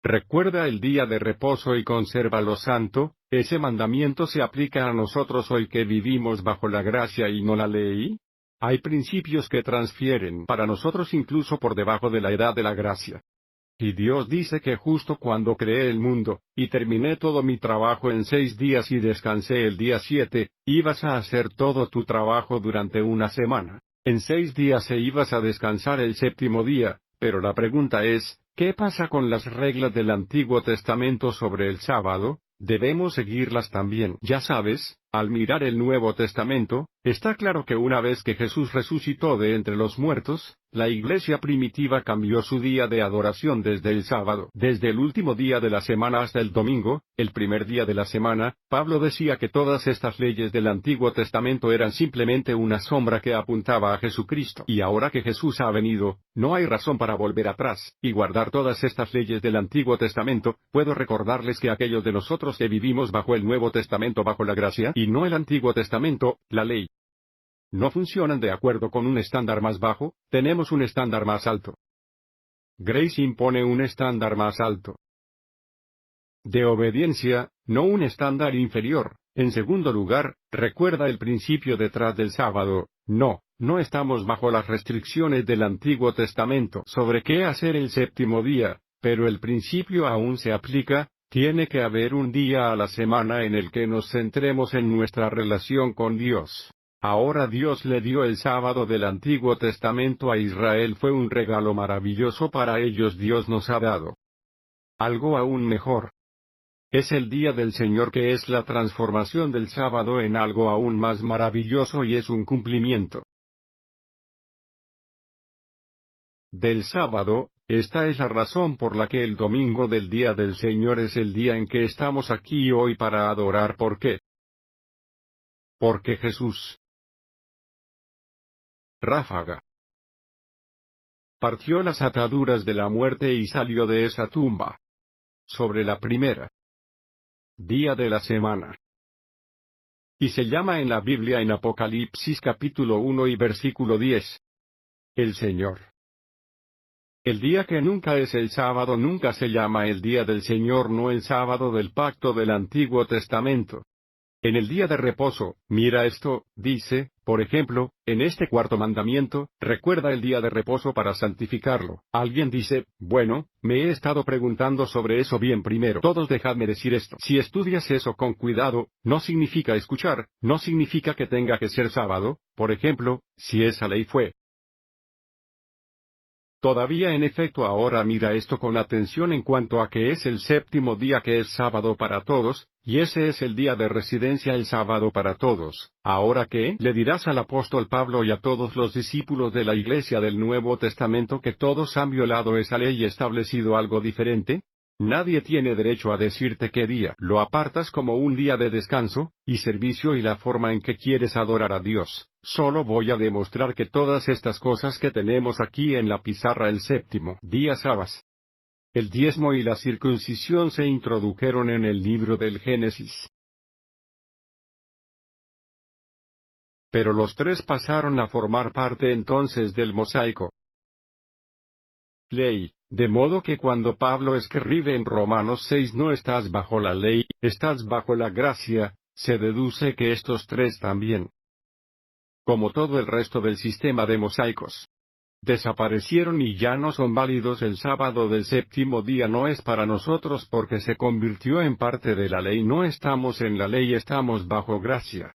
recuerda el día de reposo y consérvalo santo. ¿Ese mandamiento se aplica a nosotros hoy que vivimos bajo la gracia y no la ley? Hay principios que transfieren para nosotros incluso por debajo de la edad de la gracia. Y Dios dice que justo cuando creé el mundo, y terminé todo mi trabajo en 6 días y descansé el día 7, ibas a hacer todo tu trabajo durante una semana. En 6 días ibas a descansar el 7º día, pero la pregunta es, ¿qué pasa con las reglas del Antiguo Testamento sobre el sábado? Debemos seguirlas también. Ya sabes, al mirar el Nuevo Testamento, está claro que una vez que Jesús resucitó de entre los muertos, la iglesia primitiva cambió su día de adoración desde el sábado. Desde el último día de la semana hasta el domingo, el primer día de la semana, Pablo decía que todas estas leyes del Antiguo Testamento eran simplemente una sombra que apuntaba a Jesucristo. Y ahora que Jesús ha venido, no hay razón para volver atrás y guardar todas estas leyes del Antiguo Testamento. Puedo recordarles que aquellos de nosotros que vivimos bajo el Nuevo Testamento bajo la gracia, y no el Antiguo Testamento, la ley, no funcionan de acuerdo con un estándar más bajo, tenemos un estándar más alto. Grace impone un estándar más alto de obediencia, no un estándar inferior. En segundo lugar, recuerda el principio detrás del sábado. No estamos bajo las restricciones del Antiguo Testamento sobre qué hacer el 7º día, pero el principio aún se aplica. Tiene que haber un día a la semana en el que nos centremos en nuestra relación con Dios. Ahora Dios le dio el sábado del Antiguo Testamento a Israel, fue un regalo maravilloso para ellos. Dios nos ha dado algo aún mejor. Es el día del Señor, que es la transformación del sábado en algo aún más maravilloso, y es un cumplimiento del sábado. Esta es la razón por la que el domingo del día del Señor es el día en que estamos aquí hoy para adorar. ¿Por qué? Porque Jesús ráfaga partió las ataduras de la muerte y salió de esa tumba sobre la primera día de la semana. Y se llama en la Biblia, en Apocalipsis capítulo 1 y versículo 10, el Señor. El día que nunca es el sábado nunca se llama el día del Señor, no el sábado del pacto del Antiguo Testamento. En el día de reposo, mira esto, dice, por ejemplo, en este 4º mandamiento, recuerda el día de reposo para santificarlo. Alguien dice, bueno, me he estado preguntando sobre eso. Bien, primero, todos dejadme decir esto. Si estudias eso con cuidado, no significa escuchar, no significa que tenga que ser sábado. Por ejemplo, si esa ley fue todavía en efecto, ahora mira esto con atención en cuanto a que es el 7º día, que es sábado para todos, y ese es el día de residencia, el sábado para todos. ¿Ahora qué? Le dirás al apóstol Pablo y a todos los discípulos de la iglesia del Nuevo Testamento que todos han violado esa ley y establecido algo diferente. Nadie tiene derecho a decirte qué día lo apartas como un día de descanso y servicio y la forma en que quieres adorar a Dios. Solo voy a demostrar que todas estas cosas que tenemos aquí en la pizarra, el 7º día sábado, el diezmo y la circuncisión, se introdujeron en el libro del Génesis. Pero los 3 pasaron a formar parte entonces del mosaico ley, de modo que cuando Pablo escribe en Romanos 6, no estás bajo la ley, estás bajo la gracia, se deduce que estos 3 también, como todo el resto del sistema de mosaicos, desaparecieron y ya no son válidos. El sábado del 7º día no es para nosotros porque se convirtió en parte de la ley. No estamos en la ley, estamos bajo gracia.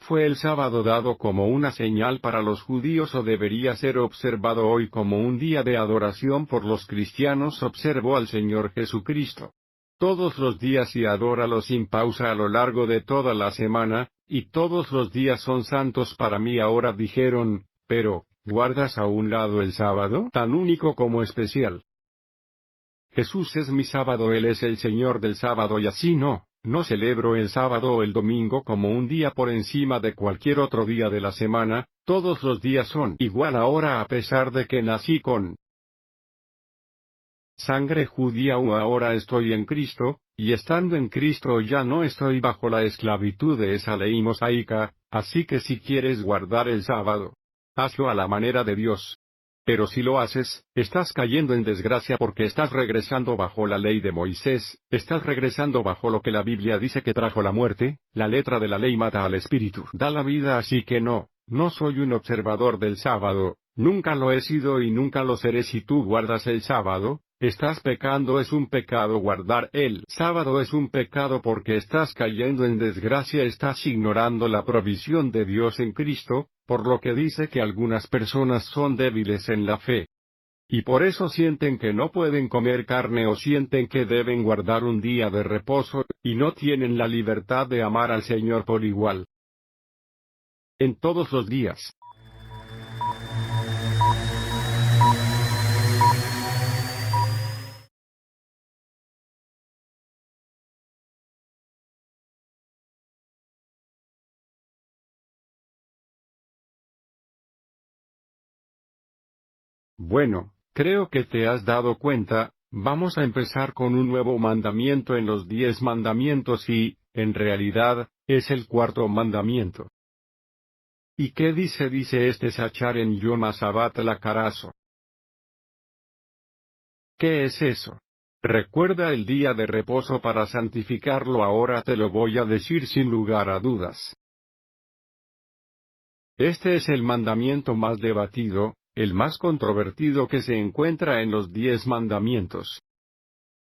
¿Fue el sábado dado como una señal para los judíos o debería ser observado hoy como un día de adoración por los cristianos? Observó al Señor Jesucristo todos los días y adóralo sin pausa a lo largo de toda la semana, y todos los días son santos para mí. Ahora dijeron, pero, ¿guardas a un lado el sábado, tan único como especial? Jesús es mi sábado, Él es el Señor del sábado, y así no celebro el sábado o el domingo como un día por encima de cualquier otro día de la semana. Todos los días son igual ahora, a pesar de que nací con sangre judía o ahora estoy en Cristo, y estando en Cristo ya no estoy bajo la esclavitud de esa ley mosaica. Así que si quieres guardar el sábado, hazlo a la manera de Dios. Pero si lo haces, estás cayendo en desgracia porque estás regresando bajo la ley de Moisés, estás regresando bajo lo que la Biblia dice que trajo la muerte, la letra de la ley mata al espíritu, da la vida, así que no soy un observador del sábado, nunca lo he sido y nunca lo seré. Si tú guardas el sábado, estás pecando, es un pecado guardar el sábado, es un pecado porque estás cayendo en desgracia, estás ignorando la provisión de Dios en Cristo, por lo que dice que algunas personas son débiles en la fe. Y por eso sienten que no pueden comer carne o sienten que deben guardar un día de reposo, y no tienen la libertad de amar al Señor por igual. En todos los días. Bueno, creo que te has dado cuenta, vamos a empezar con un nuevo mandamiento en los 10 mandamientos y, en realidad, es el cuarto mandamiento. ¿Y qué dice? Dice este Sachar en Yom HaShabbat Lacarazo. ¿Qué es eso? Recuerda el día de reposo para santificarlo, ahora te lo voy a decir sin lugar a dudas. Este es el mandamiento más debatido, el más controvertido que se encuentra en los 10 mandamientos.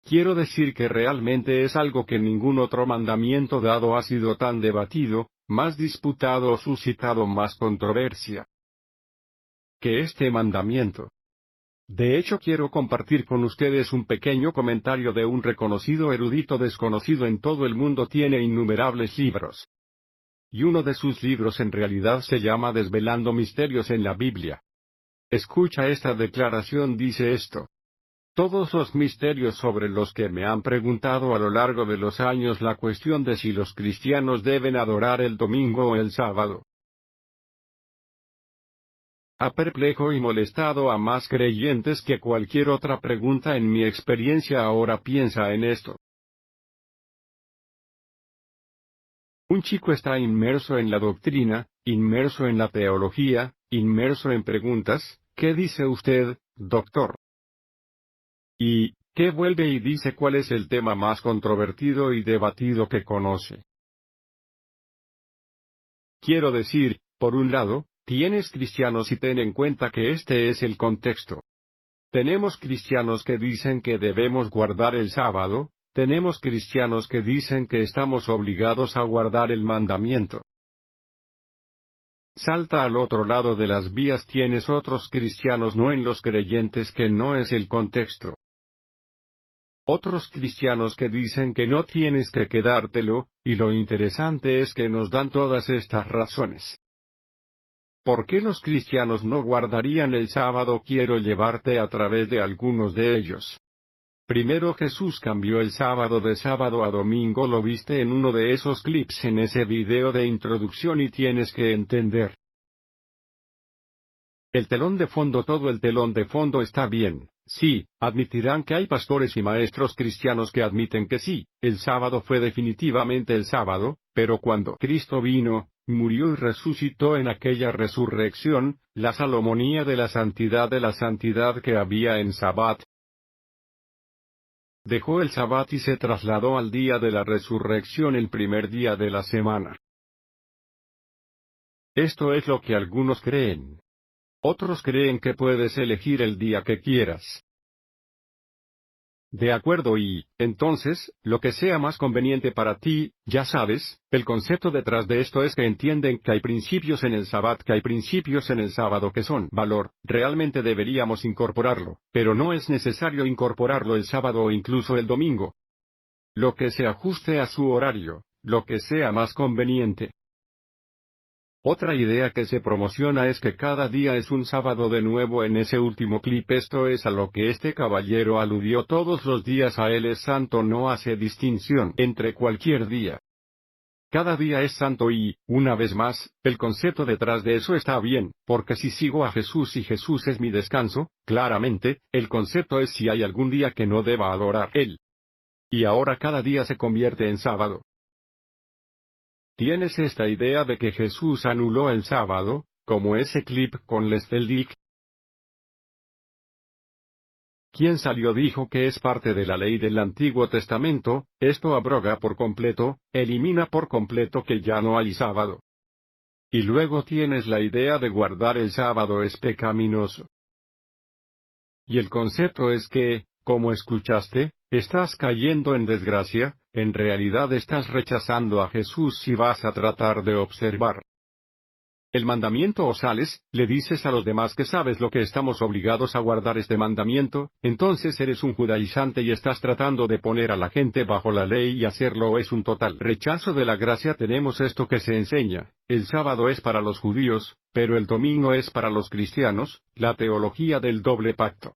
Quiero decir que realmente es algo que ningún otro mandamiento dado ha sido tan debatido, más disputado o suscitado más controversia que este mandamiento. De hecho, quiero compartir con ustedes un pequeño comentario de un reconocido erudito desconocido en todo el mundo. Tiene innumerables libros. Y uno de sus libros en realidad se llama Desvelando Misterios en la Biblia. Escucha esta declaración, dice esto. Todos los misterios sobre los que me han preguntado a lo largo de los años la cuestión de si los cristianos deben adorar el domingo o el sábado. Ha perplejo y molestado a más creyentes que cualquier otra pregunta en mi experiencia. Ahora piensa en esto. Un chico está inmerso en la doctrina, inmerso en la teología, inmerso en preguntas. ¿Qué dice usted, doctor? Y, ¿qué vuelve y dice cuál es el tema más controvertido y debatido que conoce? Quiero decir, por un lado, tienes cristianos y ten en cuenta que este es el contexto. Tenemos cristianos que dicen que debemos guardar el sábado, tenemos cristianos que dicen que estamos obligados a guardar el mandamiento. Salta al otro lado de las vías, tienes otros cristianos no en los creyentes que no es el contexto. Otros cristianos que dicen que no tienes que quedártelo, y lo interesante es que nos dan todas estas razones. ¿Por qué los cristianos no guardarían el sábado? Quiero llevarte a través de algunos de ellos. Primero, Jesús cambió el sábado de sábado a domingo, lo viste en uno de esos clips en ese video de introducción y tienes que entender. El telón de fondo, todo el telón de fondo está bien. Sí, admitirán que hay pastores y maestros cristianos que admiten que sí, el sábado fue definitivamente el sábado, pero cuando Cristo vino, murió y resucitó en aquella resurrección, la salomonía de la santidad que había en Sabbat, dejó el Sabbat y se trasladó al día de la resurrección, el primer día de la semana. Esto es lo que algunos creen. Otros creen que puedes elegir el día que quieras. De acuerdo, y, entonces, lo que sea más conveniente para ti, ya sabes, el concepto detrás de esto es que entienden que hay principios en el Sabbat, que hay principios en el sábado que son valor, realmente deberíamos incorporarlo, pero no es necesario incorporarlo el sábado o incluso el domingo. Lo que se ajuste a su horario, lo que sea más conveniente. Otra idea que se promociona es que cada día es un sábado de nuevo en ese último clip. Esto es a lo que este caballero aludió: todos los días a él es santo, no hace distinción entre cualquier día. Cada día es santo y, una vez más, el concepto detrás de eso está bien, porque si sigo a Jesús y Jesús es mi descanso, claramente, el concepto es si hay algún día que no deba adorar Él. Y ahora cada día se convierte en sábado. ¿Tienes esta idea de que Jesús anuló el sábado, como ese clip con Leslie Dick? quien salió dijo que es parte de la ley del Antiguo Testamento, esto abroga por completo, elimina por completo que ya no hay sábado. Y luego tienes la idea de guardar el sábado es pecaminoso. Y el concepto es que, como escuchaste, estás cayendo en desgracia, en realidad estás rechazando a Jesús si vas a tratar de observar el mandamiento o sales, le dices a los demás que sabes lo que estamos obligados a guardar este mandamiento, entonces eres un judaizante y estás tratando de poner a la gente bajo la ley y hacerlo es un total rechazo de la gracia. Tenemos esto que se enseña, el sábado es para los judíos, pero el domingo es para los cristianos, la teología del doble pacto.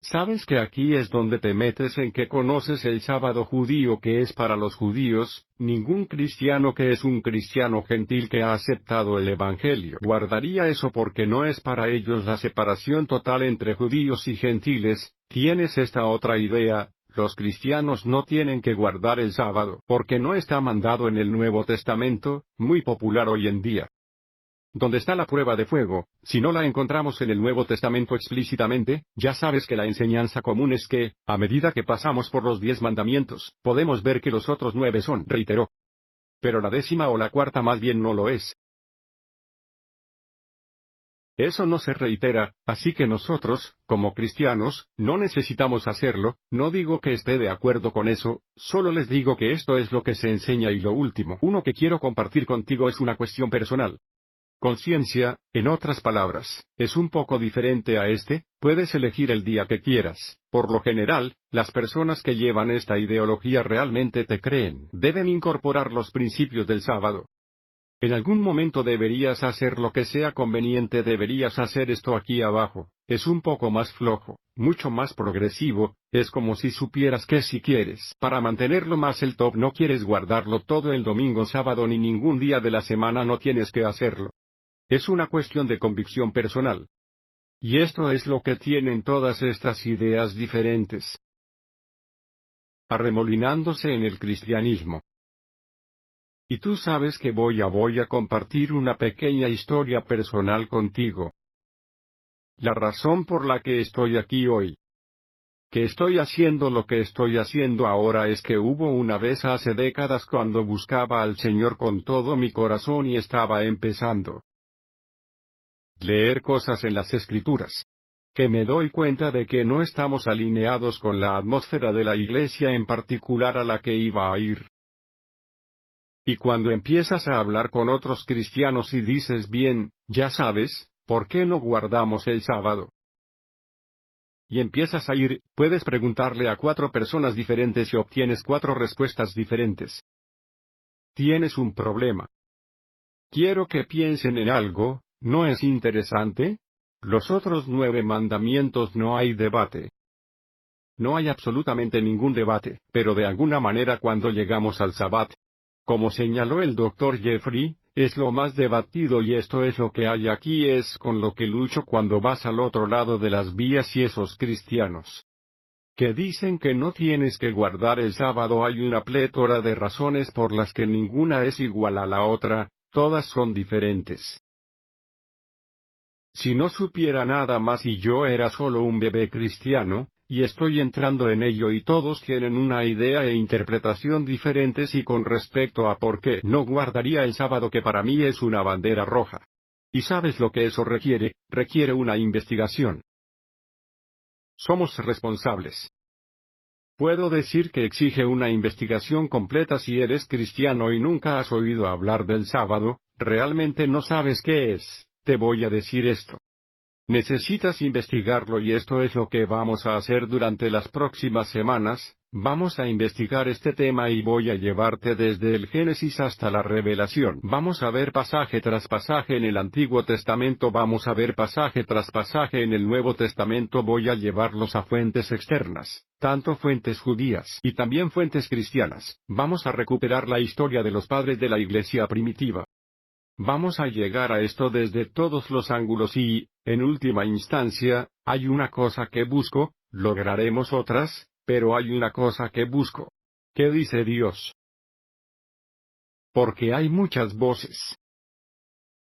¿Sabes que aquí es donde te metes en que conoces el sábado judío que es para los judíos? Ningún cristiano que es un cristiano gentil que ha aceptado el Evangelio guardaría eso porque no es para ellos la separación total entre judíos y gentiles. Tienes esta otra idea, los cristianos no tienen que guardar el sábado porque no está mandado en el Nuevo Testamento, muy popular hoy en día. ¿Dónde está la prueba de fuego? Si no la encontramos en el Nuevo Testamento explícitamente, ya sabes que la enseñanza común es que, a medida que pasamos por los 10 mandamientos, podemos ver que los otros 9 son, reiteró. Pero la 10ª o la 4ª más bien no lo es. Eso no se reitera, así que nosotros, como cristianos, no necesitamos hacerlo. No digo que esté de acuerdo con eso, solo les digo que esto es lo que se enseña. Y lo último, uno que quiero compartir contigo es una cuestión personal. Conciencia, en otras palabras, es un poco diferente a puedes elegir el día que quieras. Por lo general, las personas que llevan esta ideología realmente te creen. Deben incorporar los principios del sábado. En algún momento deberías hacer lo que sea conveniente, deberías hacer esto aquí abajo. Es un poco más flojo, mucho más progresivo, es como si supieras que si quieres, para mantenerlo más el top no quieres guardarlo todo el domingo, sábado ni ningún día de la semana, no tienes que hacerlo. Es una cuestión de convicción personal. Y esto es lo que tienen todas estas ideas diferentes, arremolinándose en el cristianismo. Y tú sabes que voy a compartir una pequeña historia personal contigo. La razón por la que estoy aquí hoy, que estoy haciendo lo que estoy haciendo ahora, es que hubo una vez hace décadas cuando buscaba al Señor con todo mi corazón y estaba empezando leer cosas en las Escrituras, que me doy cuenta de que no estamos alineados con la atmósfera de la iglesia en particular a la que iba a ir. Y cuando empiezas a hablar con otros cristianos y dices bien, ya sabes, ¿por qué no guardamos el sábado? Y empiezas a ir, puedes preguntarle a 4 personas diferentes y obtienes 4 respuestas diferentes. Tienes un problema. Quiero que piensen en algo, ¿no es interesante? Los otros 9 mandamientos no hay debate. No hay absolutamente ningún debate, pero de alguna manera cuando llegamos al Sabbat, como señaló el Dr. Jeffrey, es lo más debatido y esto es lo que hay aquí, es con lo que lucho cuando vas al otro lado de las vías y esos cristianos que dicen que no tienes que guardar el sábado. Hay una plétora de razones por las que ninguna es igual a la otra, todas son diferentes. Si no supiera nada más y yo era solo un bebé cristiano, y estoy entrando en ello y todos tienen una idea e interpretación diferentes y con respecto a por qué no guardaría el sábado, que para mí es una bandera roja. ¿Y sabes lo que eso requiere? Requiere una investigación. Somos responsables. Puedo decir que exige una investigación completa. Si eres cristiano y nunca has oído hablar del sábado, realmente no sabes qué es. Te voy a decir esto. Necesitas investigarlo y esto es lo que vamos a hacer durante las próximas semanas. Vamos a investigar este tema y voy a llevarte desde el Génesis hasta la Revelación. Vamos a ver pasaje tras pasaje en el Antiguo Testamento, vamos a ver pasaje tras pasaje en el Nuevo Testamento. Voy a llevarlos a fuentes externas, tanto fuentes judías y también fuentes cristianas. Vamos a recuperar la historia de los padres de la iglesia primitiva. Vamos a llegar a esto desde todos los ángulos y, en última instancia, hay una cosa que busco, lograremos otras, pero hay una cosa que busco. ¿Qué dice Dios? Porque hay muchas voces.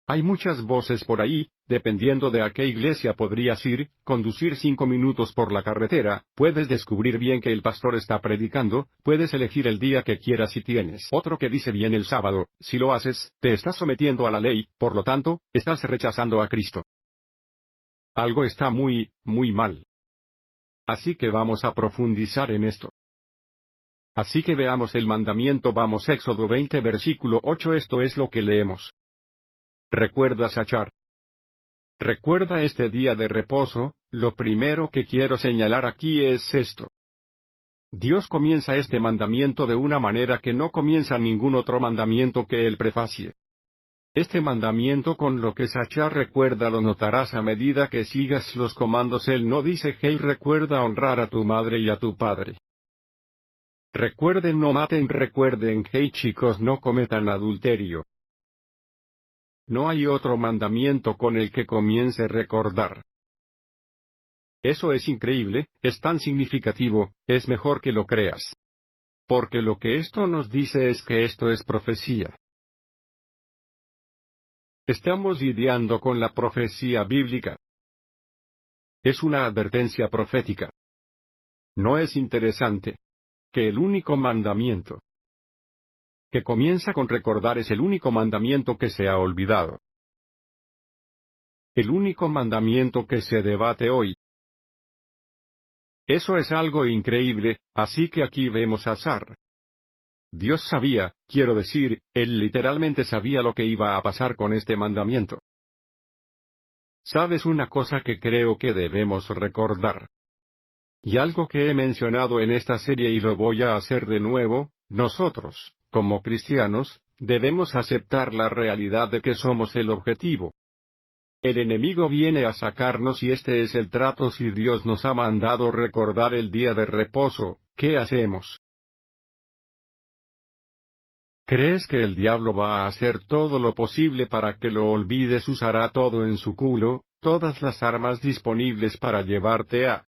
Hay muchas voces por ahí, dependiendo de a qué iglesia podrías ir, conducir 5 minutos por la carretera, puedes descubrir bien que el pastor está predicando, puedes elegir el día que quieras y tienes otro que dice bien el sábado. Si lo haces, te estás sometiendo a la ley, por lo tanto, estás rechazando a Cristo. Algo está muy mal. Así que vamos a profundizar en esto. Así que veamos el mandamiento. Vamos, Éxodo 20 versículo 8. Esto es lo que leemos. Recuerda Sachar. Recuerda este día de reposo. Lo primero que quiero señalar aquí es esto. Dios comienza este mandamiento de una manera que no comienza ningún otro mandamiento que él prefacie. Este mandamiento, con lo que Sachar recuerda, lo notarás a medida que sigas los comandos. Él no dice: hey, recuerda honrar a tu madre y a tu padre. Recuerden, no maten. Recuerden, hey chicos, no cometan adulterio. No hay otro mandamiento con el que comience a recordar. Eso es increíble, es tan significativo, es mejor que lo creas. Porque lo que esto nos dice es que esto es profecía. Estamos lidiando con la profecía bíblica. Es una advertencia profética. ¿No es interesante? Que el único mandamiento que comienza con recordar es el único mandamiento que se ha olvidado. El único mandamiento que se debate hoy. Eso es algo increíble, así que aquí vemos a Sar. Dios sabía, quiero decir, él literalmente sabía lo que iba a pasar con este mandamiento. ¿Sabes una cosa que creo que debemos recordar? Y algo que he mencionado en esta serie y lo voy a hacer de nuevo: nosotros, como cristianos, debemos aceptar la realidad de que somos el objetivo. El enemigo viene a sacarnos y este es el trato. Si Dios nos ha mandado recordar el día de reposo, ¿qué hacemos? ¿Crees que el diablo va a hacer todo lo posible para que lo olvides? Usará todo en su culo, todas las armas disponibles para llevarte a...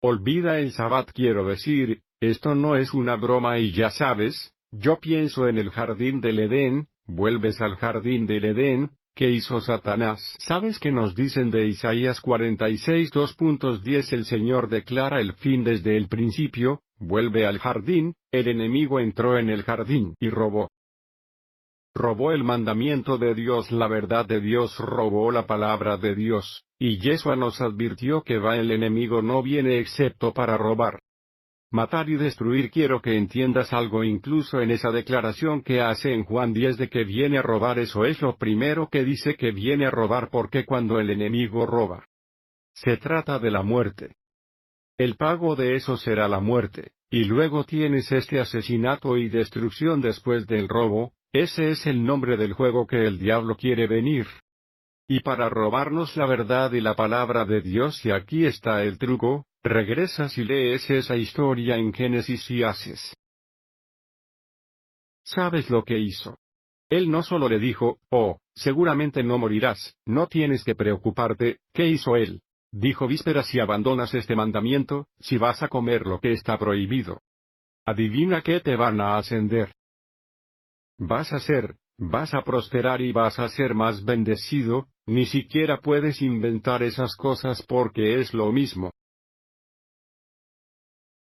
Olvida el Sabbat. Quiero decir, esto no es una broma y ya sabes, yo pienso en el jardín del Edén. Vuelves al jardín del Edén. ¿Qué hizo Satanás? ¿Sabes qué nos dicen de Isaías 46 2.10? El Señor declara el fin desde el principio. Vuelve al jardín. El enemigo entró en el jardín y robó. Robó el mandamiento de Dios, la verdad de Dios, robó la palabra de Dios, y Yeshua nos advirtió que el enemigo no viene excepto para robar, matar y destruir. Quiero que entiendas algo incluso en esa declaración que hace en Juan 10 de que viene a robar. Eso es lo primero que dice, que viene a robar, porque cuando el enemigo roba, se trata de la muerte. El pago de eso será la muerte, y luego tienes este asesinato y destrucción después del robo. Ese es el nombre del juego que el diablo quiere venir. Y para robarnos la verdad y la palabra de Dios. Y aquí está el truco: regresas y lees esa historia en Génesis y haces. ¿Sabes lo que hizo? Él no solo le dijo: oh, seguramente no morirás, no tienes que preocuparte. ¿Qué hizo él? Dijo: vísperas, si abandonas este mandamiento, si vas a comer lo que está prohibido, adivina qué te van a ascender. Vas a prosperar y vas a ser más bendecido. Ni siquiera puedes inventar esas cosas porque es lo mismo.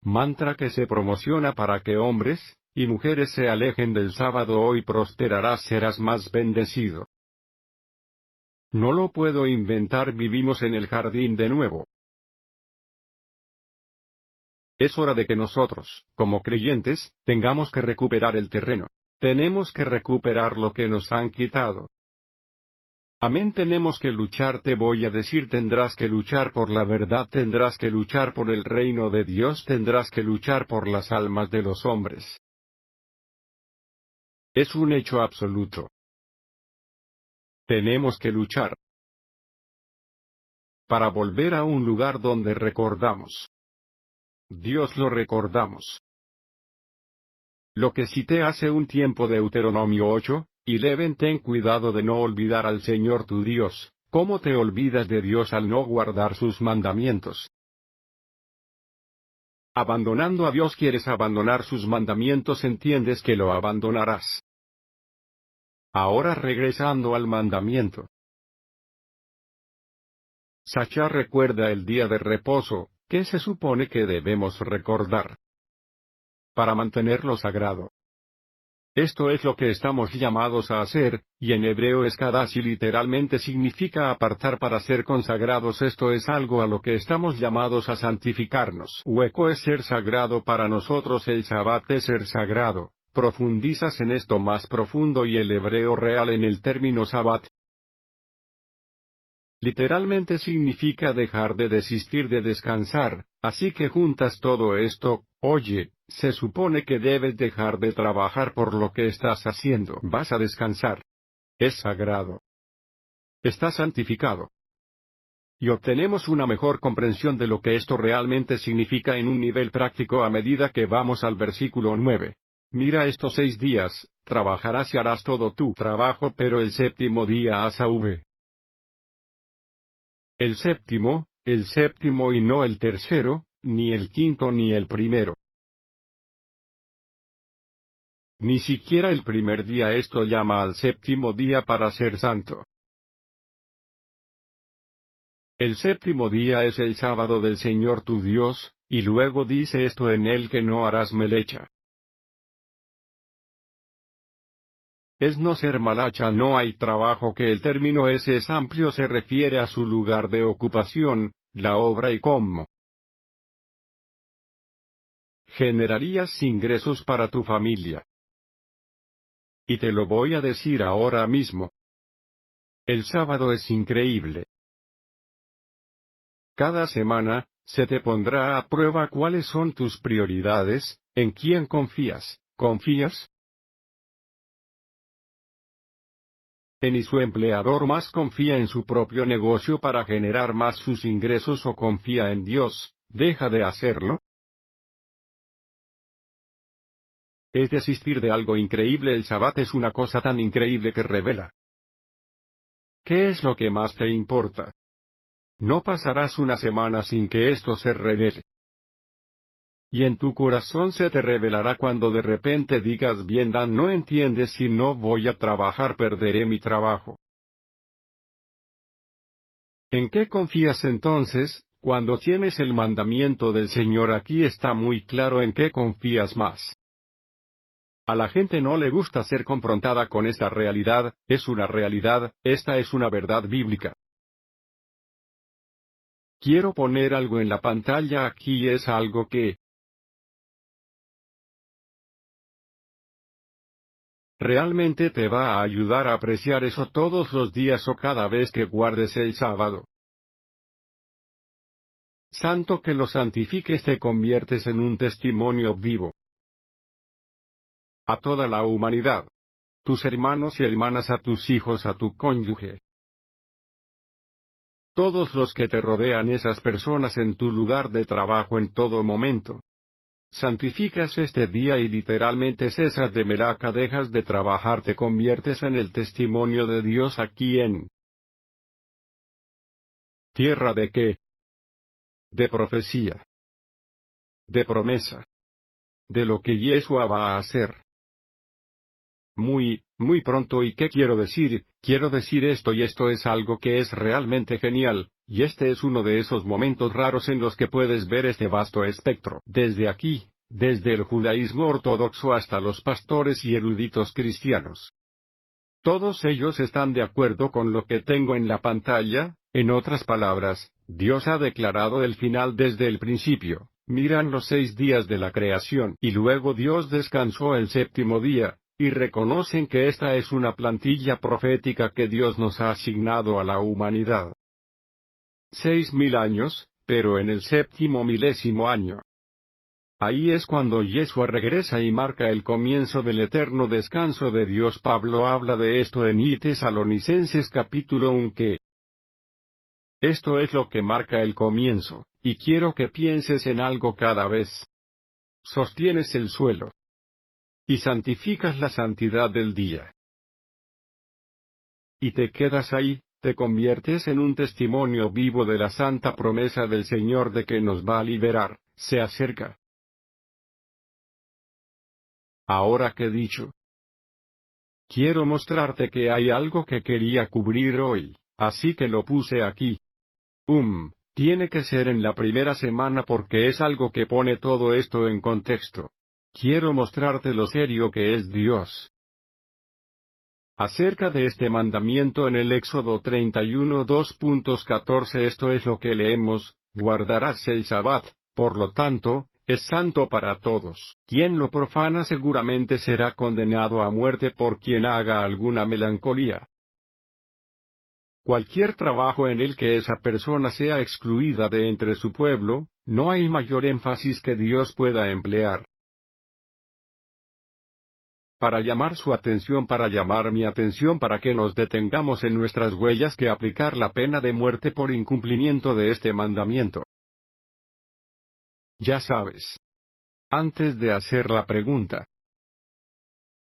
Mantra que se promociona para que hombres y mujeres se alejen del sábado. Hoy prosperarás, serás más bendecido. No lo puedo inventar, vivimos en el jardín de nuevo. Es hora de que nosotros, como creyentes, tengamos que recuperar el terreno. Tenemos que recuperar lo que nos han quitado. Amén. Tenemos que luchar. Te voy a decir, tendrás que luchar por la verdad, tendrás que luchar por el reino de Dios, tendrás que luchar por las almas de los hombres. Es un hecho absoluto. Tenemos que luchar para volver a un lugar donde recordamos. Dios lo recordamos. Lo que cité hace un tiempo, Deuteronomio 8:11, ten cuidado de no olvidar al Señor tu Dios. ¿Cómo te olvidas de Dios al no guardar sus mandamientos? Abandonando a Dios quieres abandonar sus mandamientos, entiendes que lo abandonarás. Ahora regresando al mandamiento. Sacha recuerda el día de reposo, que se supone que debemos recordar para mantenerlo sagrado. Esto es lo que estamos llamados a hacer, y en hebreo escadás y literalmente significa apartar para ser consagrados. Esto es algo a lo que estamos llamados a santificarnos. Hueco es ser sagrado para nosotros, el Sabbat es ser sagrado. Profundizas en esto más profundo y el hebreo real en el término Sabbat literalmente significa dejar de desistir de descansar, así que juntas todo esto. Oye, se supone que debes dejar de trabajar por lo que estás haciendo. Vas a descansar. Es sagrado. Está santificado. Y obtenemos una mejor comprensión de lo que esto realmente significa en un nivel práctico a medida que vamos al versículo 9. Mira, estos 6 días, trabajarás y harás todo tu trabajo, pero el séptimo día haz v. El séptimo y no el tercero, ni el quinto ni el primero. Ni siquiera el primer día. Esto llama al séptimo día para ser santo. El séptimo día es el sábado del Señor tu Dios, y luego dice esto en él que no harás melecha. Es no ser malacha, no hay trabajo. Que el término ese es amplio, se refiere a su lugar de ocupación, la obra y cómo generarías ingresos para tu familia. Y te lo voy a decir ahora mismo. El sábado es increíble. Cada semana, se te pondrá a prueba cuáles son tus prioridades, en quién confías. ¿Confías en y su empleador más confía en su propio negocio para generar más sus ingresos o confía en Dios? ¿Deja de hacerlo? Es desistir de algo increíble. El Sabbat es una cosa tan increíble que revela. ¿Qué es lo que más te importa? No pasarás una semana sin que esto se revele. Y en tu corazón se te revelará cuando de repente digas: bien, Dan, no entiendes, si no voy a trabajar perderé mi trabajo. ¿En qué confías entonces? Cuando tienes el mandamiento del Señor, aquí está muy claro en qué confías más. A la gente no le gusta ser confrontada con esta realidad. Es una realidad, esta es una verdad bíblica. Quiero poner algo en la pantalla aquí, es algo que realmente te va a ayudar a apreciar eso todos los días o cada vez que guardes el sábado. Santo que lo santifiques, te conviertes en un testimonio vivo a toda la humanidad. Tus hermanos y hermanas, a tus hijos, a tu cónyuge. Todos los que te rodean, esas personas en tu lugar de trabajo en todo momento. Santificas este día y literalmente cesas de melaca, dejas de trabajar, te conviertes en el testimonio de Dios aquí en tierra. ¿De qué? De profecía. De promesa. De lo que Yeshua va a hacer. Muy pronto. ¿Y qué quiero decir? Quiero decir esto, y esto es algo que es realmente genial, y este es uno de esos momentos raros en los que puedes ver este vasto espectro. Desde aquí, desde el judaísmo ortodoxo hasta los pastores y eruditos cristianos. Todos ellos están de acuerdo con lo que tengo en la pantalla. En otras palabras, Dios ha declarado el final desde el principio. Miran los 6 días de la creación, y luego Dios descansó el séptimo día, y reconocen que esta es una plantilla profética que Dios nos ha asignado a la humanidad. 6.000 años, pero en el séptimo milésimo año. Ahí es cuando Yeshua regresa y marca el comienzo del eterno descanso de Dios. Pablo habla de esto en I Tesalonicenses capítulo 1, que esto es lo que marca el comienzo, y quiero que pienses en algo cada vez. Sostienes el suelo y santificas la santidad del día. Y te quedas ahí, te conviertes en un testimonio vivo de la santa promesa del Señor de que nos va a liberar. Se acerca. Ahora que he dicho, quiero mostrarte que hay algo que quería cubrir hoy, así que lo puse aquí. Tiene que ser en la primera semana porque es algo que pone todo esto en contexto. Quiero mostrarte lo serio que es Dios. Acerca de este mandamiento en el Éxodo 31 2.14 esto es lo que leemos, guardarás el Sabbat, por lo tanto, es santo para todos. Quien lo profana seguramente será condenado a muerte por quien haga alguna melancolía. Cualquier trabajo en el que esa persona sea excluida de entre su pueblo, no hay mayor énfasis que Dios pueda emplear. Para llamar su atención, para llamar mi atención para que nos detengamos en nuestras huellas que aplicar la pena de muerte por incumplimiento de este mandamiento. Ya sabes. Antes de hacer la pregunta,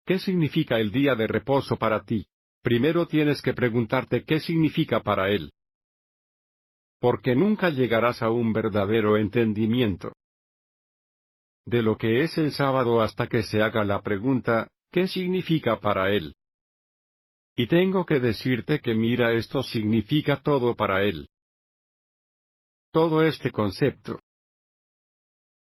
¿qué significa el día de reposo para ti? Primero tienes que preguntarte qué significa para él. Porque nunca llegarás a un verdadero entendimiento de lo que es el sábado hasta que se haga la pregunta, ¿qué significa para él? Y tengo que decirte que mira, esto significa todo para él. Todo este concepto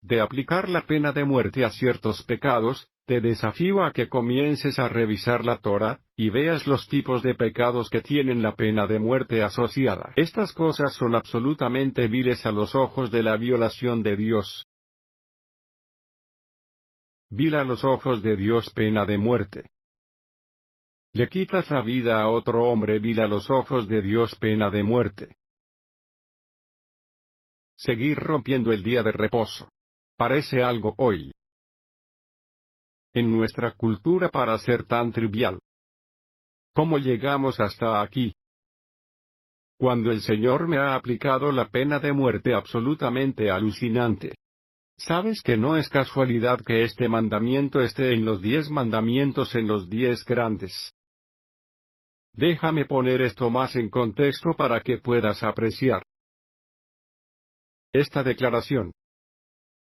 de aplicar la pena de muerte a ciertos pecados, te desafío a que comiences a revisar la Torá, y veas los tipos de pecados que tienen la pena de muerte asociada. Estas cosas son absolutamente viles a los ojos de la violación de Dios. Vil a los ojos de Dios pena de muerte. Le quitas la vida a otro hombre, vil a los ojos de Dios pena de muerte. Seguir rompiendo el día de reposo. Parece algo hoy en nuestra cultura para ser tan trivial. ¿Cómo llegamos hasta aquí? Cuando el Señor me ha aplicado la pena de muerte absolutamente alucinante. ¿Sabes que no es casualidad que este mandamiento esté en los 10 mandamientos, en los 10 grandes? Déjame poner esto más en contexto para que puedas apreciar esta declaración.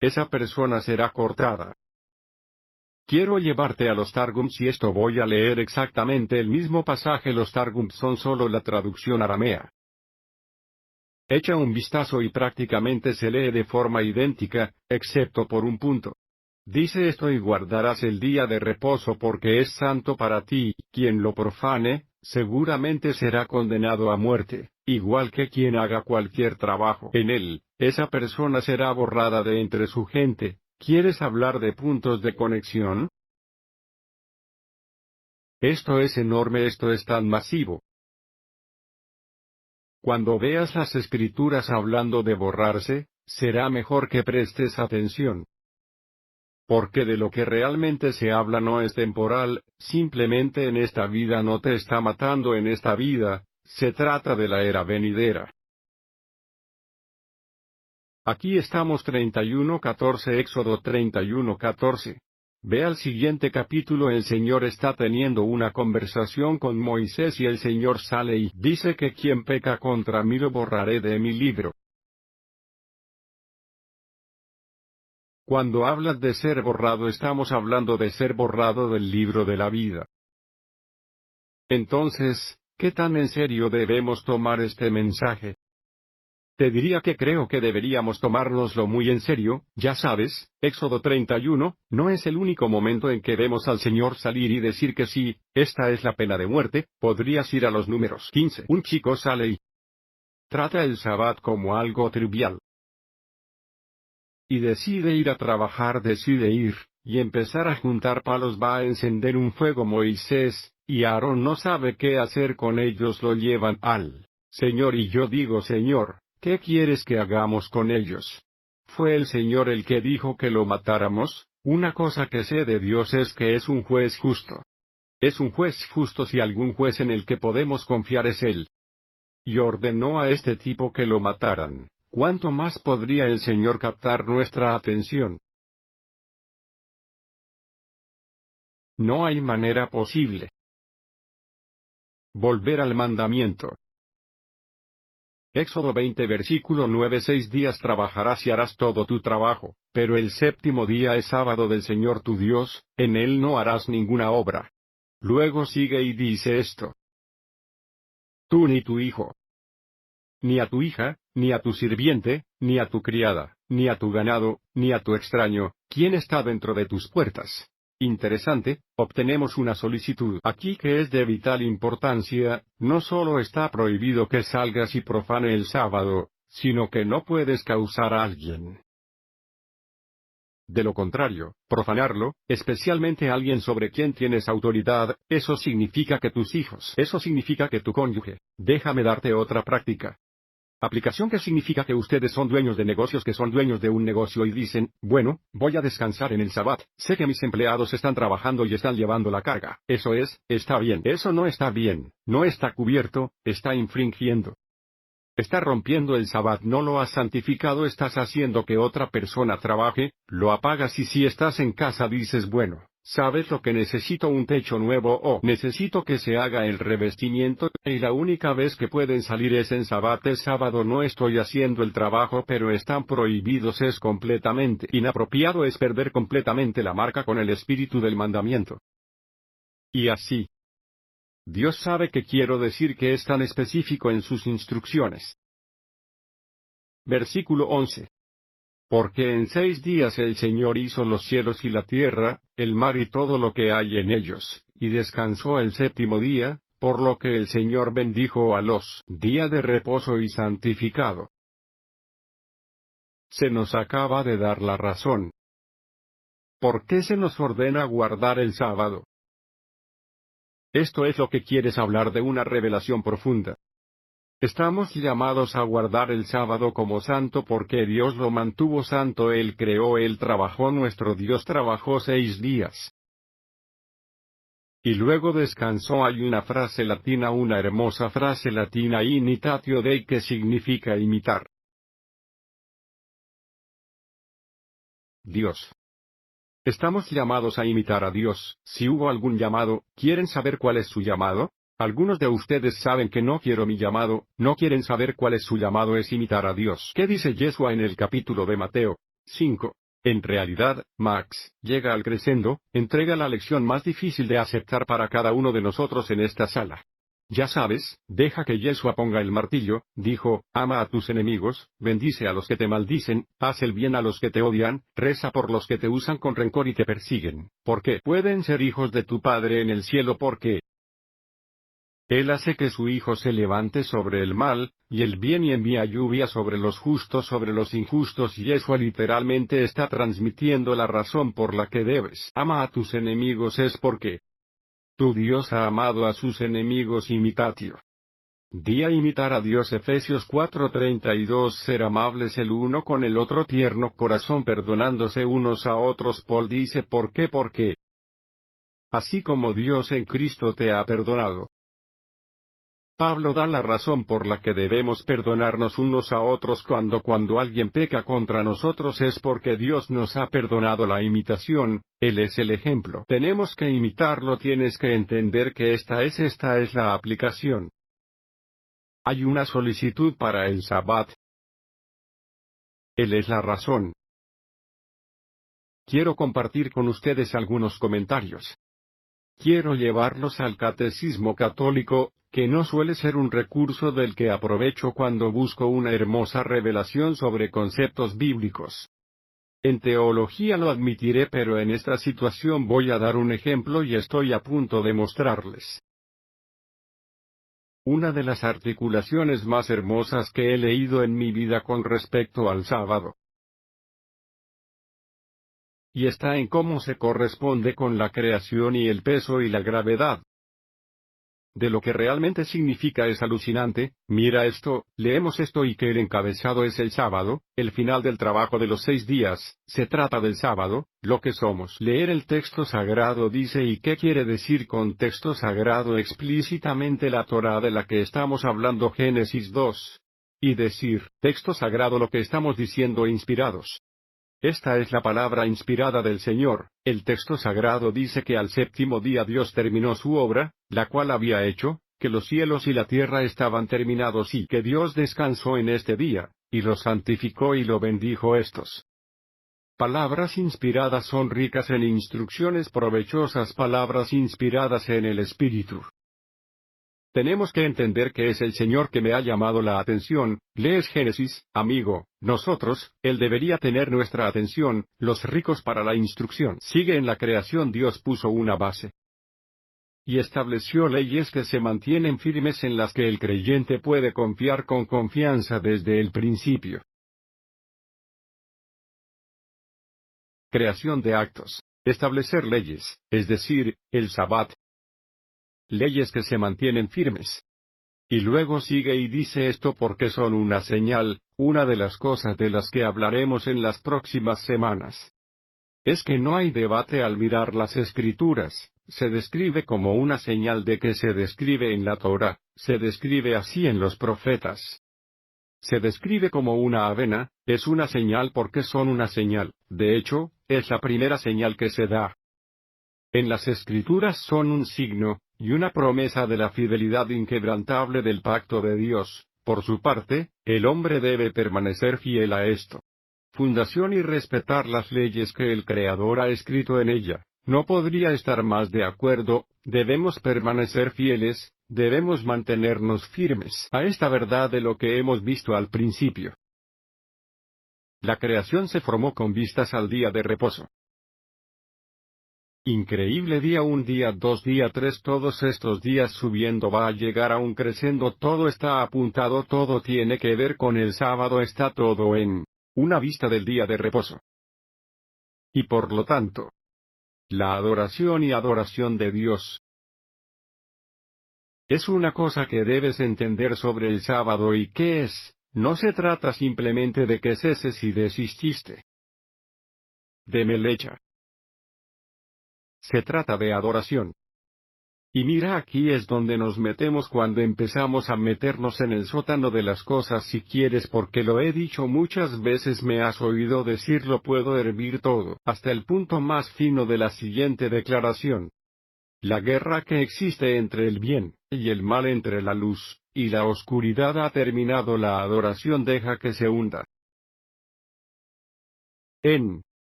Esa persona será cortada. Quiero llevarte a los Targums y esto voy a leer exactamente el mismo pasaje. Los Targums son solo la traducción aramea. Echa un vistazo y prácticamente se lee de forma idéntica, excepto por un punto. Dice esto: y guardarás el día de reposo porque es santo para ti, quien lo profane, seguramente será condenado a muerte, igual que quien haga cualquier trabajo en él, esa persona será borrada de entre su gente. ¿Quieres hablar de puntos de conexión? Esto es enorme, esto es tan masivo. Cuando veas las escrituras hablando de borrarse, será mejor que prestes atención. Porque de lo que realmente se habla no es temporal, simplemente en esta vida no te está matando en esta vida, se trata de la era venidera. Aquí estamos 31:14 Éxodo 31:14. Ve al siguiente capítulo. El Señor está teniendo una conversación con Moisés y el Señor sale y dice que quien peca contra mí lo borraré de mi libro. Cuando hablas de ser borrado estamos hablando de ser borrado del libro de la vida. Entonces, ¿qué tan en serio debemos tomar este mensaje? Te diría que creo que deberíamos tomárnoslo muy en serio. Ya sabes, Éxodo 31, no es el único momento en que vemos al Señor salir y decir que sí, esta es la pena de muerte. Podrías ir a los números 15. Un chico sale y trata el Sabbat como algo trivial. Y decide ir a trabajar, decide ir, y empezar a juntar palos. Va a encender un fuego. Moisés y Aarón no sabe qué hacer con ellos, lo llevan al Señor y yo digo: Señor, ¿qué quieres que hagamos con ellos? ¿Fue el Señor el que dijo que lo matáramos? Una cosa que sé de Dios es que es un juez justo. Es un juez justo. Si algún juez en el que podemos confiar es Él. Y ordenó a este tipo que lo mataran. ¿Cuánto más podría el Señor captar nuestra atención? No hay manera posible. Volver al mandamiento. Éxodo 20 versículo 9: 6 días trabajarás y harás todo tu trabajo, pero el séptimo día es sábado del Señor tu Dios, en él no harás ninguna obra. Luego sigue y dice esto: tú ni tu hijo, ni a tu hija, ni a tu sirviente, ni a tu criada, ni a tu ganado, ni a tu extraño, quien está dentro de tus puertas. Interesante, obtenemos una solicitud aquí que es de vital importancia. No solo está prohibido que salgas y profane el sábado, sino que no puedes causar a alguien. De lo contrario, profanarlo, especialmente a alguien sobre quien tienes autoridad, eso significa que tus hijos, eso significa que tu cónyuge. Déjame darte otra práctica. Aplicación que significa que ustedes son dueños de negocios que son dueños de un negocio y dicen, bueno, voy a descansar en el Sabbat, sé que mis empleados están trabajando y están llevando la carga. Eso es, está bien. Eso no está bien, no está cubierto, está infringiendo. Está rompiendo el Sabbat, no lo has santificado, estás haciendo que otra persona trabaje, lo apagas y si estás en casa dices bueno, ¿sabes lo que necesito? Un techo nuevo o necesito que se haga el revestimiento y la única vez que pueden salir es en Sabbat. El sábado no estoy haciendo el trabajo pero están prohibidos, es completamente inapropiado, es perder completamente la marca con el espíritu del mandamiento. Y así. Dios sabe que quiero decir que es tan específico en sus instrucciones. Versículo 11. Porque en 6 días el Señor hizo los cielos y la tierra, el mar y todo lo que hay en ellos, y descansó el séptimo día, por lo que el Señor bendijo a los día de reposo y santificado. Se nos acaba de dar la razón. ¿Por qué se nos ordena guardar el sábado? Esto es lo que quieres hablar de una revelación profunda. Estamos llamados a guardar el sábado como santo porque Dios lo mantuvo santo, Él creó, Él trabajó, nuestro Dios trabajó 6 días. Y luego descansó. Hay una frase latina, una hermosa frase latina, imitatio Dei, que significa imitar Dios. Estamos llamados a imitar a Dios. Si hubo algún llamado, ¿quieren saber cuál es su llamado? Algunos de ustedes saben que no quiero mi llamado, no quieren saber cuál es su llamado, es imitar a Dios. ¿Qué dice Yeshua en el capítulo de Mateo 5? En realidad, Max llega al crescendo, entrega la lección más difícil de aceptar para cada uno de nosotros en esta sala. Ya sabes, deja que Yeshua ponga el martillo, dijo, ama a tus enemigos, bendice a los que te maldicen, haz el bien a los que te odian, reza por los que te usan con rencor y te persiguen, porque pueden ser hijos de tu Padre en el cielo, porque Él hace que su Hijo se levante sobre el mal, y el bien, y envía lluvia sobre los justos, sobre los injustos. Y Yeshua literalmente está transmitiendo la razón por la que debes ama a tus enemigos, es porque tu Dios ha amado a sus enemigos. Imitatio Día imitar a Dios. Efesios 4:32. Ser amables el uno con el otro, tierno corazón, perdonándose unos a otros. Paul dice, ¿por qué? Porque así como Dios en Cristo te ha perdonado. Pablo da la razón por la que debemos perdonarnos unos a otros cuando alguien peca contra nosotros, es porque Dios nos ha perdonado. La imitación, Él es el ejemplo. Tenemos que imitarlo, tienes que entender que esta es la aplicación. Hay una solicitud para el Sabbat. Él es la razón. Quiero compartir con ustedes algunos comentarios. Quiero llevarlos al catecismo católico, que no suele ser un recurso del que aprovecho cuando busco una hermosa revelación sobre conceptos bíblicos. En teología lo admitiré, pero en esta situación voy a dar un ejemplo y estoy a punto de mostrarles una de las articulaciones más hermosas que he leído en mi vida con respecto al sábado. Y está en cómo se corresponde con la creación y el peso y la gravedad. De lo que realmente significa es alucinante. Mira esto, leemos esto y que el encabezado es el sábado, el final del trabajo de los 6 días, se trata del sábado, lo que somos. Leer el texto sagrado dice, ¿y qué quiere decir con texto sagrado? Explícitamente la Torá de la que estamos hablando, Génesis 2. Y decir, texto sagrado, lo que estamos diciendo, inspirados. Esta es la palabra inspirada del Señor. El texto sagrado dice que al séptimo día Dios terminó su obra, la cual había hecho, que los cielos y la tierra estaban terminados y que Dios descansó en este día, y lo santificó y lo bendijo. Estos palabras inspiradas son ricas en instrucciones provechosas, palabras inspiradas en el Espíritu. Tenemos que entender que es el Señor que me ha llamado la atención. Lees Génesis, amigo, nosotros, Él debería tener nuestra atención, los ricos para la instrucción. Sigue en la creación Dios puso una base. Y estableció leyes que se mantienen firmes en las que el creyente puede confiar con confianza desde el principio. Creación de actos. Establecer leyes, es decir, el Sabbat. Leyes que se mantienen firmes. Y luego sigue y dice esto porque son una señal, una de las cosas de las que hablaremos en las próximas semanas. Es que no hay debate al mirar las Escrituras, se describe como una señal de que se describe en la Torá, se describe así en los profetas. Se describe como una avena, es una señal porque son una señal, de hecho, es la primera señal que se da. En las Escrituras son un signo, y una promesa de la fidelidad inquebrantable del pacto de Dios. Por su parte, el hombre debe permanecer fiel a esto. Fundación y respetar las leyes que el Creador ha escrito en ella. No podría estar más de acuerdo, debemos permanecer fieles, debemos mantenernos firmes a esta verdad de lo que hemos visto al principio. La creación se formó con vistas al día de reposo. Increíble día 1, día 2, día 3, todos estos días subiendo va a llegar a un creciendo, todo está apuntado, todo tiene que ver con el sábado, está todo en una vista del día de reposo. Y por lo tanto, la adoración y adoración de Dios es una cosa que debes entender sobre el sábado y qué es, no se trata simplemente de que ceses y desististe de Melecha. Se trata de adoración. Y mira, aquí es donde nos metemos cuando empezamos a meternos en el sótano de las cosas, si quieres, porque lo he dicho muchas veces, me has oído decirlo, puedo hervir todo, hasta el punto más fino de la siguiente declaración. La guerra que existe entre el bien y el mal, entre la luz y la oscuridad ha terminado, la adoración deja que se hunda.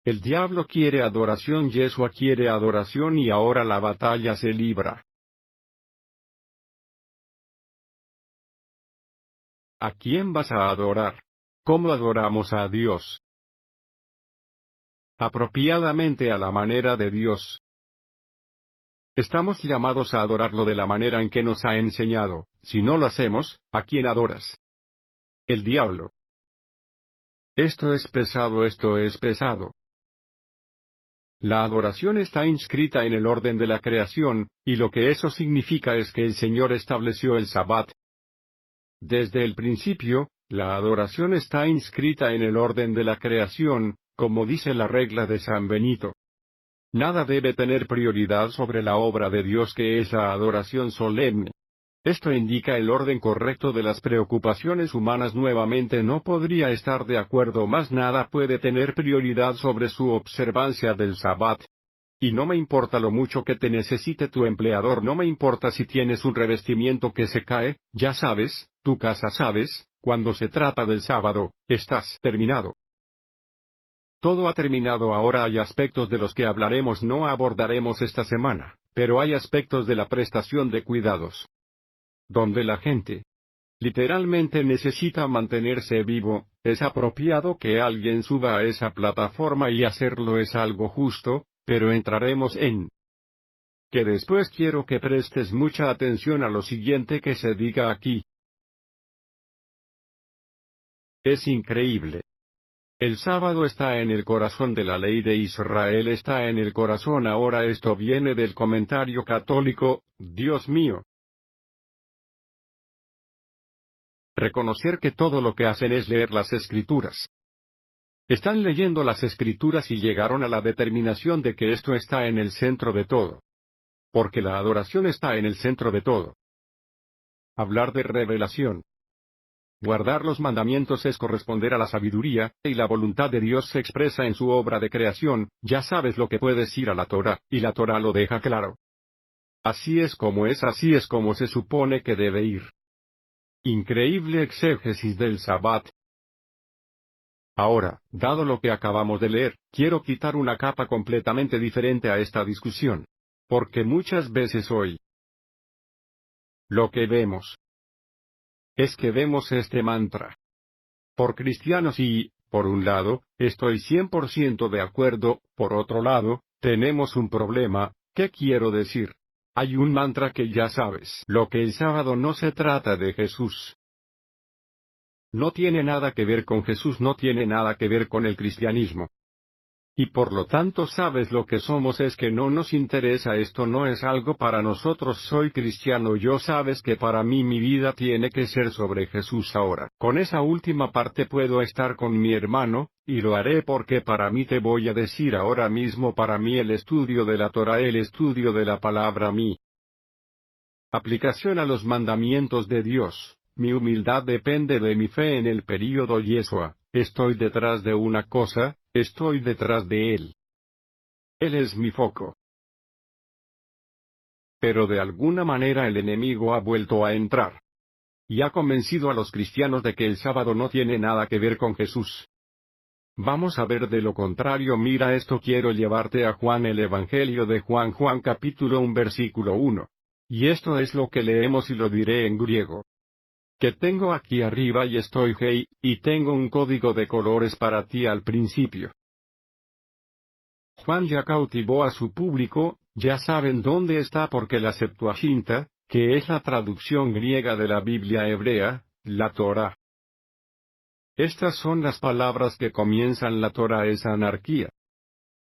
El diablo quiere adoración, Yeshua quiere adoración y ahora la batalla se libra. ¿A quién vas a adorar? ¿Cómo adoramos a Dios? Apropiadamente, a la manera de Dios. Estamos llamados a adorarlo de la manera en que nos ha enseñado. Si no lo hacemos, ¿a quién adoras? El diablo. Esto es pesado, esto es pesado. La adoración está inscrita en el orden de la creación, y lo que eso significa es que el Señor estableció el Sabbat. Desde el principio, la adoración está inscrita en el orden de la creación, como dice la regla de San Benito. Nada debe tener prioridad sobre la obra de Dios, que es la adoración solemne. Esto indica el orden correcto de las preocupaciones humanas. Nuevamente, no podría estar de acuerdo más, nada puede tener prioridad sobre su observancia del Sabbat. Y no me importa lo mucho que te necesite tu empleador, no me importa si tienes un revestimiento que se cae, ya sabes, tu casa sabes, cuando se trata del sábado, estás terminado. Todo ha terminado. Ahora hay aspectos de los que hablaremos, no abordaremos esta semana, pero hay aspectos de la prestación de cuidados donde la gente literalmente necesita mantenerse vivo. Es apropiado que alguien suba a esa plataforma y hacerlo es algo justo, pero entraremos en que después. Quiero que prestes mucha atención a lo siguiente que se diga aquí. Es increíble. El sábado está en el corazón de la ley de Israel, está en el corazón. Ahora esto viene del comentario católico. Dios mío. Reconocer que todo lo que hacen es leer las Escrituras. Están leyendo las Escrituras y llegaron a la determinación de que esto está en el centro de todo. Porque la adoración está en el centro de todo. Hablar de revelación. Guardar los mandamientos es corresponder a la sabiduría, y la voluntad de Dios se expresa en su obra de creación. Ya sabes lo que puedes ir a la Torá, y la Torá lo deja claro. Así es como se supone que debe ir. Increíble exégesis del Sabbat. Ahora, dado lo que acabamos de leer, quiero quitar una capa completamente diferente a esta discusión. Porque muchas veces hoy lo que vemos es que vemos este mantra por cristianos y, por un lado, estoy 100% de acuerdo, por otro lado, tenemos un problema. ¿Qué quiero decir? Hay un mantra que ya sabes. Lo que el sábado no se trata de Jesús. No tiene nada que ver con Jesús, no tiene nada que ver con el cristianismo. Y por lo tanto sabes lo que somos es que no nos interesa, esto no es algo para nosotros, soy cristiano, yo sabes que para mí mi vida tiene que ser sobre Jesús ahora. Con esa última parte puedo estar con mi hermano, y lo haré porque para mí te voy a decir ahora mismo, para mí el estudio de la Torah, el estudio de la palabra, mi aplicación a los mandamientos de Dios. Mi humildad depende de mi fe en el período Yeshua. Estoy detrás de una cosa, estoy detrás de Él. Él es mi foco. Pero de alguna manera el enemigo ha vuelto a entrar. Y ha convencido a los cristianos de que el sábado no tiene nada que ver con Jesús. Vamos a ver de lo contrario, mira esto, quiero llevarte a Juan, el Evangelio de Juan, Juan capítulo 1 versículo 1. Y esto es lo que leemos y lo diré en griego. Que tengo aquí arriba y estoy hey, y tengo un código de colores para ti al principio. Juan ya cautivó a su público, ya saben dónde está porque la Septuaginta, que es la traducción griega de la Biblia hebrea, la Torá. Estas son las palabras que comienzan la Torá, es anarquía.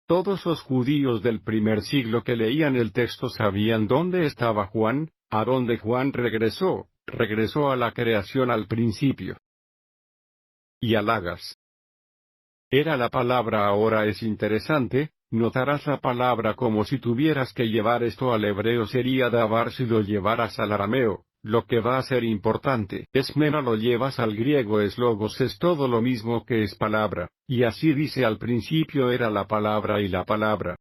Todos los judíos del primer siglo que leían el texto sabían dónde estaba Juan, a dónde Juan regresó a la creación al principio. Y halagas. Era la palabra, ahora es interesante, notarás la palabra como si tuvieras que llevar esto al hebreo sería davar, si lo llevaras al arameo, lo que va a ser importante es mena, lo llevas al griego es logos, es todo lo mismo que es palabra, y así dice al principio era la palabra y la palabra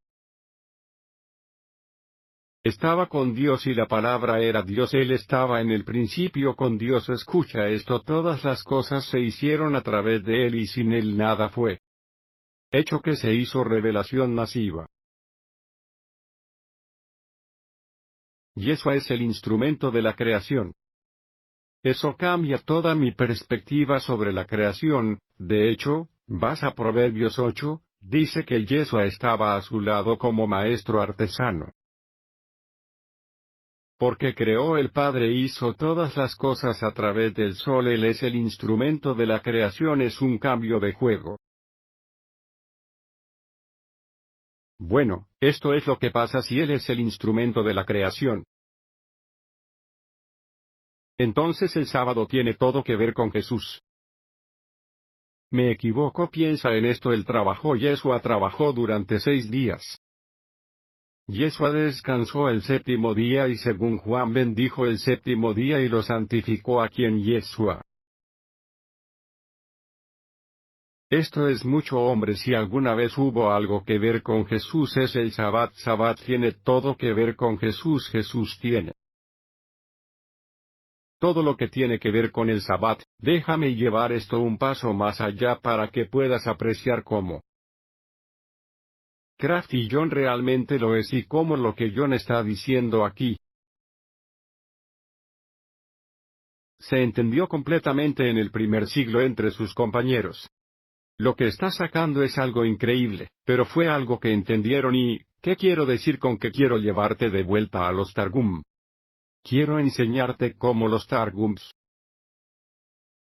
estaba con Dios y la palabra era Dios, Él estaba en el principio con Dios, escucha esto, todas las cosas se hicieron a través de Él y sin Él nada fue hecho que se hizo revelación masiva. Yeshua es el instrumento de la creación. Eso cambia toda mi perspectiva sobre la creación. De hecho, vas a Proverbios 8, dice que Yeshua estaba a su lado como maestro artesano. Porque creó el Padre, hizo todas las cosas a través del sol, Él es el instrumento de la creación, es un cambio de juego. Bueno, esto es lo que pasa si Él es el instrumento de la creación. Entonces el sábado tiene todo que ver con Jesús. Me equivoco, piensa en esto, Yeshua trabajó durante 6 días. Yeshua descansó el séptimo día y según Juan bendijo el séptimo día y lo santificó a quien Yeshua. Esto es mucho, hombre, si alguna vez hubo algo que ver con Jesús es el Sabbat. Sabbat tiene todo que ver con Jesús, Jesús tiene todo lo que tiene que ver con el Sabbat. Déjame llevar esto un paso más allá para que puedas apreciar cómo Crafty John realmente lo es y cómo lo que John está diciendo aquí se entendió completamente en el primer siglo entre sus compañeros. Lo que está sacando es algo increíble, pero fue algo que entendieron y, ¿qué quiero decir con que quiero llevarte de vuelta a los Targum? Quiero enseñarte cómo los Targums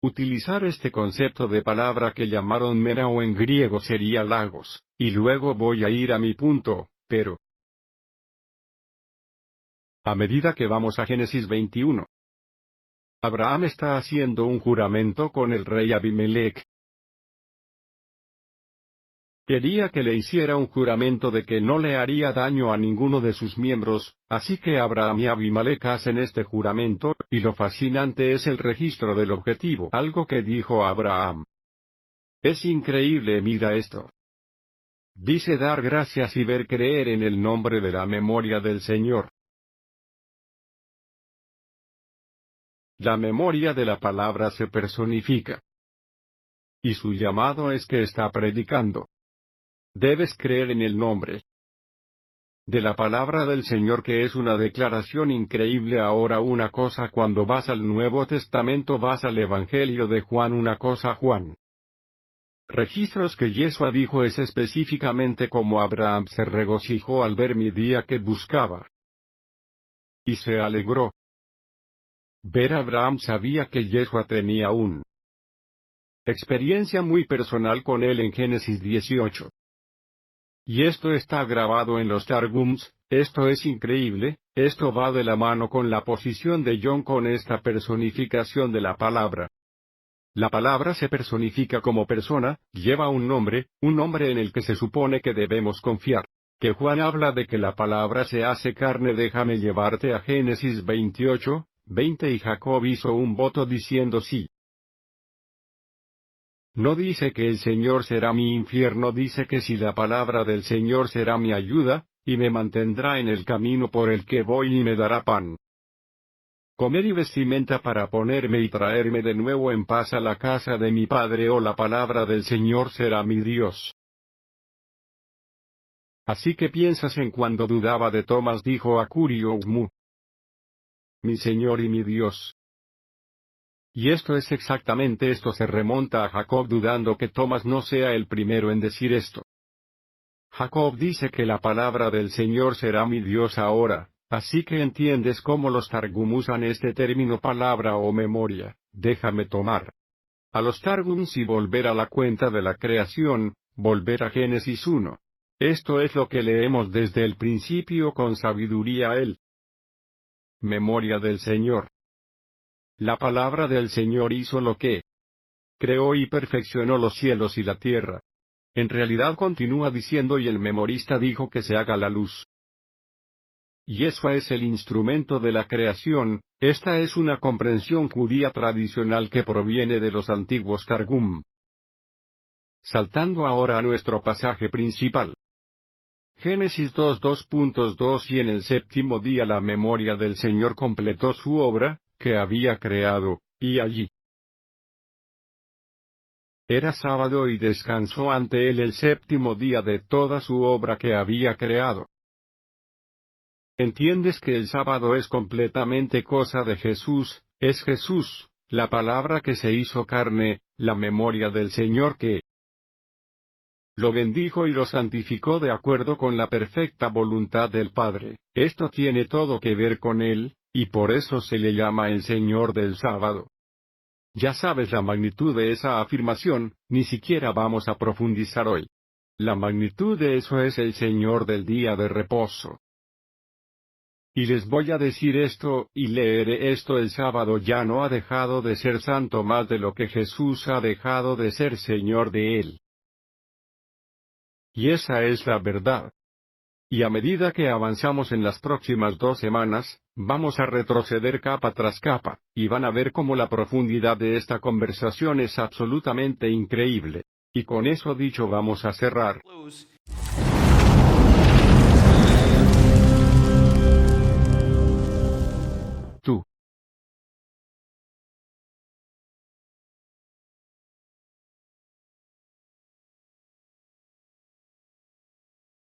utilizar este concepto de palabra que llamaron mena o en griego sería lagos, y luego voy a ir a mi punto, pero a medida que vamos a Génesis 21, Abraham está haciendo un juramento con el rey Abimelech. Quería que le hiciera un juramento de que no le haría daño a ninguno de sus miembros, así que Abraham y Abimelech hacen este juramento, y lo fascinante es el registro del objetivo, algo que dijo Abraham. Es increíble, mira esto. Dice dar gracias y ver creer en el nombre de la memoria del Señor. La memoria de la palabra se personifica. Y su llamado es que está predicando. Debes creer en el nombre. de la palabra del Señor, que es una declaración increíble. Ahora una cosa, cuando vas al Nuevo Testamento, vas al Evangelio de Juan, una cosa Juan. Registros que Yeshua dijo es específicamente como Abraham se regocijó al ver mi día que buscaba. Y se alegró. Ver a Abraham sabía que Yeshua tenía una experiencia muy personal con él en Génesis 18. Y esto está grabado en los Targums. Esto es increíble. Esto va de la mano con la posición de John con esta personificación de la palabra. La palabra se personifica como persona, lleva un nombre en el que se supone que debemos confiar. Que Juan habla de que la palabra se hace carne. Déjame llevarte a Génesis 28, 20, y Jacob hizo un voto diciendo sí. No dice que el Señor será mi infierno, dice que si la palabra del Señor será mi ayuda, y me mantendrá en el camino por el que voy y me dará pan, comer y vestimenta para ponerme y traerme de nuevo en paz a la casa de mi padre, o la palabra del Señor será mi Dios. Así que piensas en cuando dudaba de Tomás, dijo a Curioumu, mi Señor y mi Dios. Y esto es exactamente esto, se remonta a Jacob dudando que Tomás no sea el primero en decir esto. Jacob dice que la palabra del Señor será mi Dios ahora, así que entiendes cómo los Targum usan este término palabra o memoria. Déjame tomar a los Targums y volver a la cuenta de la creación, volver a Génesis 1. Esto es lo que leemos desde el principio con sabiduría. Memoria del Señor. La palabra del Señor hizo lo que creó y perfeccionó los cielos y la tierra. En realidad continúa diciendo, y el memorista dijo que se haga la luz. Yeshua es el instrumento de la creación. Esta es una comprensión judía tradicional que proviene de los antiguos Targum. Saltando ahora a nuestro pasaje principal. Génesis 2:2.2. Y en el séptimo día la memoria del Señor completó su obra, que había creado, y allí era sábado y descansó ante él el séptimo día de toda su obra que había creado. ¿Entiendes que el sábado es completamente cosa de Jesús? Es Jesús, la palabra que se hizo carne, la memoria del Señor que lo bendijo y lo santificó de acuerdo con la perfecta voluntad del Padre. Esto tiene todo que ver con él, y por eso se le llama el Señor del sábado. Ya sabes la magnitud de esa afirmación, ni siquiera vamos a profundizar hoy. La magnitud de eso es el Señor del día de reposo. Y les voy a decir esto, y leeré esto: el sábado ya no ha dejado de ser santo más de lo que Jesús ha dejado de ser Señor de él. Y esa es la verdad. Y a medida que avanzamos en las próximas 2 semanas, vamos a retroceder capa tras capa, y van a ver cómo la profundidad de esta conversación es absolutamente increíble. Y con eso dicho vamos a cerrar.